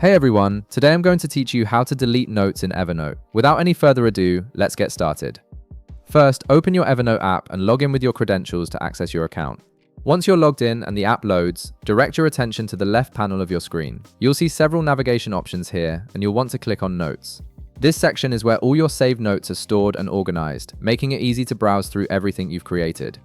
Hey everyone, today I'm going to teach you how to delete notes in Evernote. Without any further ado, let's get started. First, open your Evernote app and log in with your credentials to access your account. Once you're logged in and the app loads, direct your attention to the left panel of your screen. You'll see several navigation options here, and you'll want to click on Notes. This section is where all your saved notes are stored and organized, making it easy to browse through everything you've created.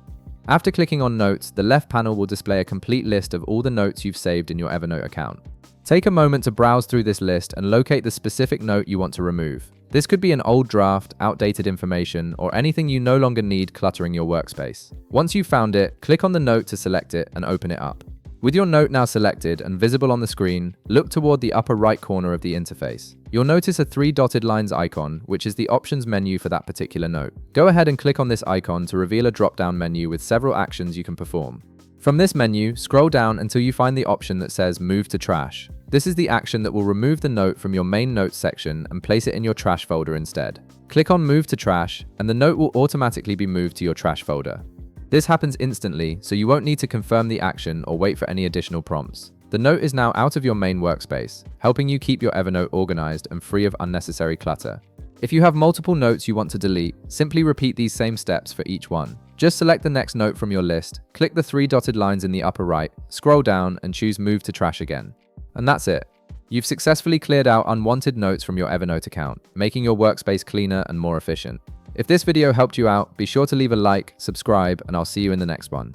After clicking on Notes, the left panel will display a complete list of all the notes you've saved in your Evernote account. Take a moment to browse through this list and locate the specific note you want to remove. This could be an old draft, outdated information, or anything you no longer need cluttering your workspace. Once you've found it, click on the note to select it and open it up. With your note now selected and visible on the screen, look toward the upper right corner of the interface. You'll notice a 3 dotted lines icon, which is the options menu for that particular note. Go ahead and click on this icon to reveal a drop-down menu with several actions you can perform. From this menu, scroll down until you find the option that says Move to Trash. This is the action that will remove the note from your main notes section and place it in your trash folder instead. Click on Move to Trash, and the note will automatically be moved to your trash folder. This happens instantly, so you won't need to confirm the action or wait for any additional prompts. The note is now out of your main workspace, helping you keep your Evernote organized and free of unnecessary clutter. If you have multiple notes you want to delete, simply repeat these same steps for each one. Just select the next note from your list, click the 3 dotted lines in the upper right, scroll down, and choose Move to Trash again. And that's it. You've successfully cleared out unwanted notes from your Evernote account, making your workspace cleaner and more efficient. If this video helped you out, be sure to leave a like, subscribe, and I'll see you in the next one.